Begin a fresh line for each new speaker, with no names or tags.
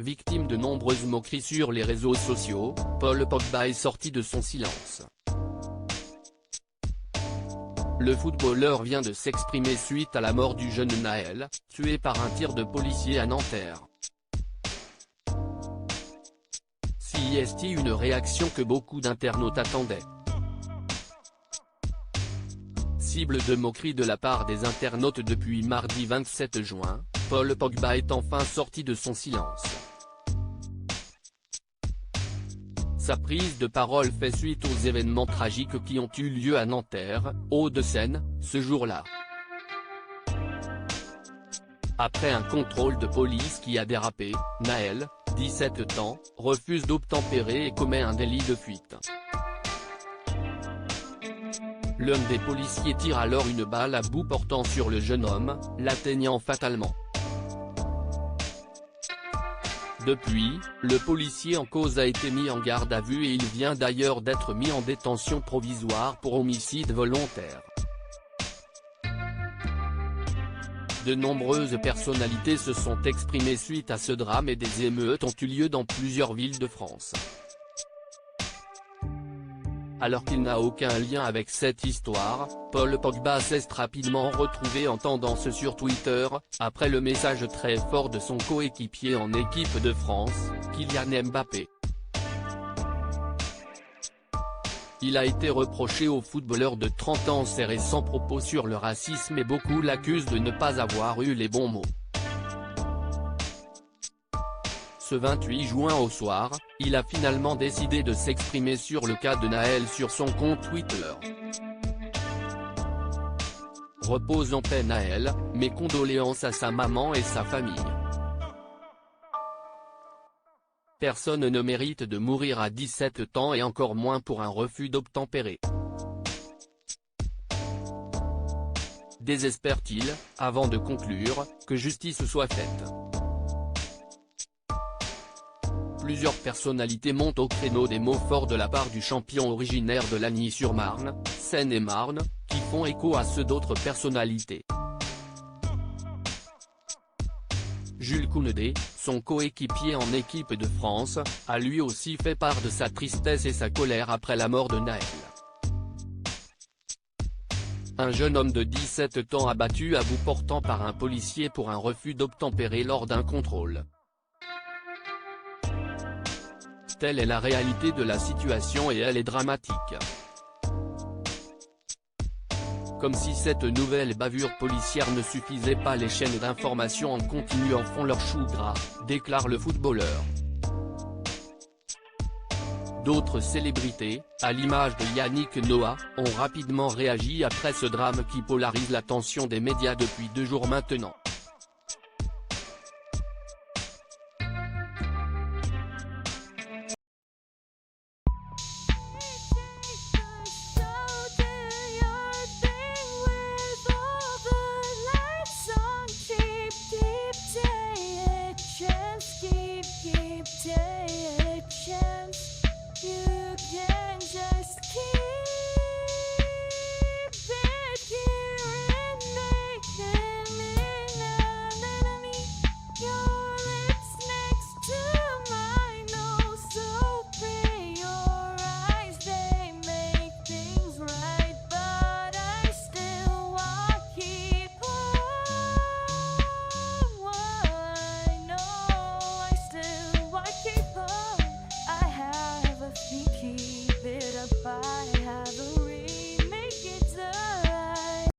Victime de nombreuses moqueries sur les réseaux sociaux, Paul Pogba est sorti de son silence. Le footballeur vient de s'exprimer suite à la mort du jeune Naël, tué par un tir de policier à Nanterre. Si est une réaction que beaucoup d'internautes attendaient. Cible de moqueries de la part des internautes depuis mardi 27 juin, Paul Pogba est enfin sorti de son silence. Sa prise de parole fait suite aux événements tragiques qui ont eu lieu à Nanterre, Hauts-de-Seine, ce jour-là. Après un contrôle de police qui a dérapé, Naël, 17 ans, refuse d'obtempérer et commet un délit de fuite. L'un des policiers tire alors une balle à bout portant sur le jeune homme, l'atteignant fatalement. Depuis, le policier en cause a été mis en garde à vue et il vient d'ailleurs d'être mis en détention provisoire pour homicide volontaire. De nombreuses personnalités se sont exprimées suite à ce drame et des émeutes ont eu lieu dans plusieurs villes de France. Alors qu'il n'a aucun lien avec cette histoire, Paul Pogba s'est rapidement retrouvé en tendance sur Twitter, après le message très fort de son coéquipier en équipe de France, Kylian Mbappé. Il a été reproché au footballeur de 30 ans ses récents propos sur le racisme et beaucoup l'accusent de ne pas avoir eu les bons mots. Ce 28 juin au soir, il a finalement décidé de s'exprimer sur le cas de Naël sur son compte Twitter. Repose en paix Naël, mes condoléances à sa maman et sa famille. Personne ne mérite de mourir à 17 ans et encore moins pour un refus d'obtempérer. Désespère-t-il, avant de conclure, que justice soit faite. Plusieurs personnalités montent au créneau des mots forts de la part du champion originaire de Lagny-sur-Marne, Seine-et-Marne, qui font écho à ceux d'autres personnalités. Jules Koundé, son coéquipier en équipe de France, a lui aussi fait part de sa tristesse et sa colère après la mort de Naël. Un jeune homme de 17 ans abattu à bout portant par un policier pour un refus d'obtempérer lors d'un contrôle. Telle est la réalité de la situation et elle est dramatique. Comme si cette nouvelle bavure policière ne suffisait pas, les chaînes d'information en continu en font leur chou gras, déclare le footballeur. D'autres célébrités, à l'image de Yannick Noah, ont rapidement réagi après ce drame qui polarise l'attention des médias depuis 2 jours maintenant.
Keep it up.